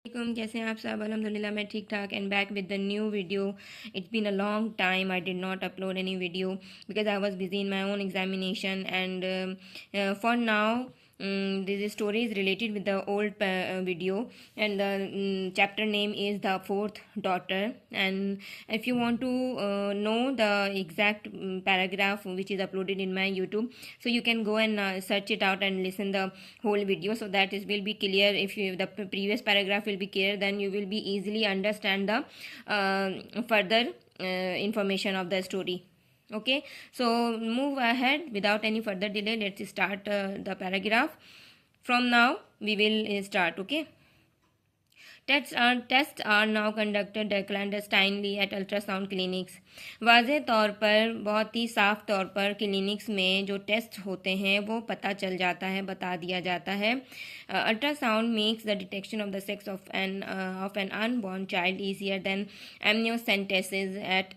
कैसे हैं आप सब। अल्हम्दुलिल्लाह मैं ठीक ठाक and back with the new video. It's been a long time I did not upload any video because I was busy in my own examination, and for now this story is related with the old video, and the chapter name is the fourth daughter. And if you want to know the exact paragraph which is uploaded in my YouTube, so you can go and search it out and listen the whole video, so that it will be clear. If you, the previous paragraph will be clear, then you will be easily understand the further information of the story. Okay, so move ahead without any further delay. Let's start the paragraph. From now we will start. Okay. Tests are now conducted clandestinely at ultrasound clinics. वाज़े तौर पर, बहुत ही साफ तौर पर clinics में जो test होते हैं वो पता चल जाता है, बता दिया जाता है. Ultrasound makes the detection of the sex of an unborn child easier than amniocentesis at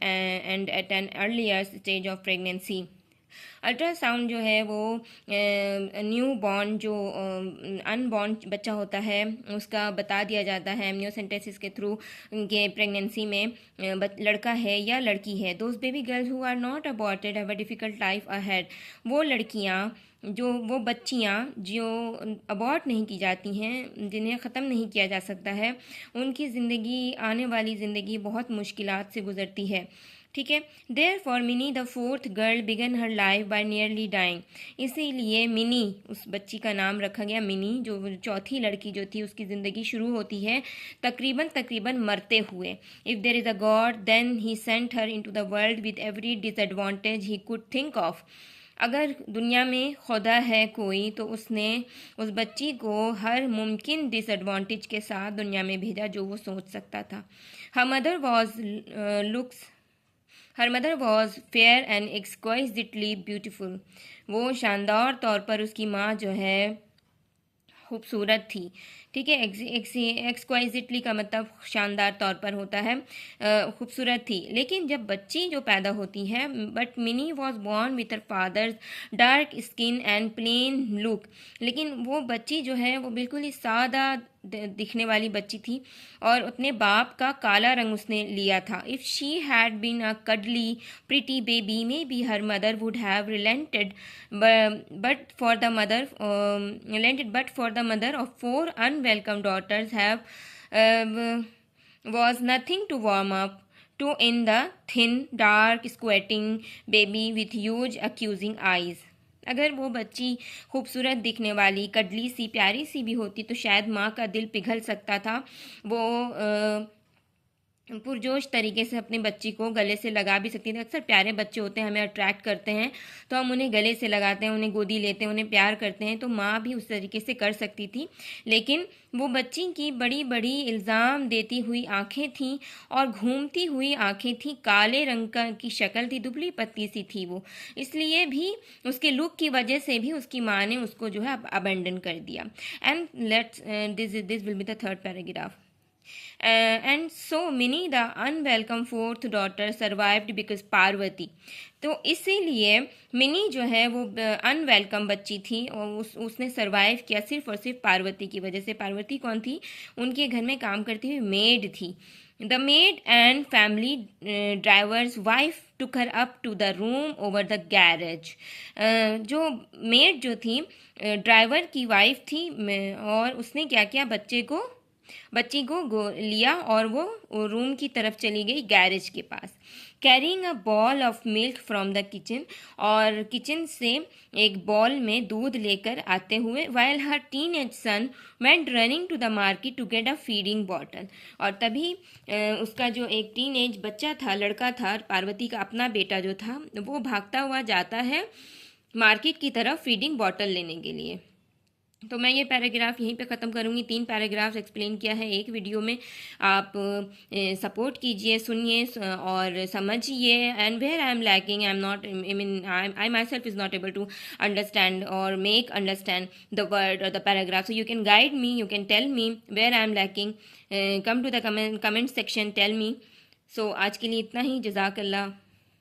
an earlier stage of pregnancy. Ultrasound जो है वो न्यू बॉर्न जो अनबॉर्न बच्चा होता है उसका बता दिया जाता है एमनियोसेंटेसिस के थ्रू के प्रेगनेंसी में लड़का है या लड़की है. Those baby girls who are not aborted have a difficult life ahead. वो लड़कियाँ वो बच्चियाँ जो अबॉर्ट नहीं की जाती हैं, जिन्हें ख़त्म नहीं किया जा सकता है, उनकी ज़िंदगी, आने वाली ज़िंदगी बहुत मुश्किलात से गुज़रती है. ठीक है. Therefore Mini the fourth girl began her life by nearly dying. इसीलिए मिनी, उस बच्ची का नाम रखा गया मिनी. जो चौथी लड़की जो थी उसकी ज़िंदगी शुरू होती है तकरीबन मरते हुए. If there is a God then he sent her into the world with every disadvantage he could think of. अगर दुनिया में खुदा है कोई तो उसने उस बच्ची को हर मुमकिन डिसएडवांटेज के साथ दुनिया में भेजा जो वो सोच सकता था. Her mother was fair and exquisitely beautiful. वो शानदार तौर पर, उसकी माँ जो है खूबसूरत थी. ठीक है. एक्सक्वाइजिटली का मतलब शानदार तौर पर होता है, खूबसूरत थी. लेकिन जब बच्ची जो पैदा होती है, but Mini was born with her father's dark skin and plain look. लेकिन वो बच्ची जो है वो बिल्कुल ही सादा दिखने वाली बच्ची थी और अपने बाप का काला रंग उसने लिया था. If she had been a cuddly pretty baby may be her mother would have relented but for the mother of 4 unwelcome daughters was nothing to warm up to in the thin, dark, squatting baby with huge accusing eyes. अगर वो बच्ची खूबसूरत दिखने वाली, कडली सी, प्यारी सी भी होती तो शायद माँ का दिल पिघल सकता था. वो पुरजोश तरीके से अपने बच्ची को गले से लगा भी सकती थी. अक्सर प्यारे बच्चे होते हैं, हमें अट्रैक्ट करते हैं तो हम उन्हें गले से लगाते हैं, उन्हें गोदी लेते हैं, उन्हें प्यार करते हैं. तो माँ भी उस तरीके से कर सकती थी. लेकिन वो बच्ची की बड़ी बड़ी इल्ज़ाम देती हुई आंखें थीं और घूमती हुई आंखें थीं. काले रंग की शक्ल थी, दुबली पतली सी थी वो. इसलिए भी उसके लुक की वजह से भी उसकी माँ ने उसको जो है अबेंडन कर दिया. And let's this will be the third paragraph. And so Minnie, the unwelcome fourth daughter, survived because Parvati. तो इसीलिए मिनी जो है वो अनवेलकम बच्ची थी और उसने सरवाइव किया सिर्फ और सिर्फ पार्वती की वजह से. पार्वती कौन थी? उनके घर में काम करती हुई मेड थी. The maid and family driver's wife took her up to the room over the garage. जो मेड जो थी ड्राइवर की वाइफ थी और उसने क्या किया, बच्ची को लिया और वो रूम की तरफ चली गई, गैरेज के पास. Carrying a bowl of milk from the kitchen, और किचन से एक बॉल में दूध लेकर आते हुए. While her teenage son went running to the market to get a feeding bottle. और तभी उसका जो एक टीनेज बच्चा था, लड़का था, पार्वती का अपना बेटा जो था, वो भागता हुआ जाता है मार्केट की तरफ फीडिंग बॉटल लेने के लिए. तो मैं ये पैराग्राफ यहीं पे ख़त्म करूँगी. 3 पैराग्राफ एक्सप्लेन किया है एक वीडियो में. आप सपोर्ट कीजिए, सुनिए और समझिए. And where I am lacking, I am not, I myself is not able to understand और मेक अंडरस्टैंड द वर्ड और the paragraph. So you can guide me, you can tell me where I am lacking. Come to the comment section, tell me. सो आज के लिए इतना ही. जज़ाकल्लाह.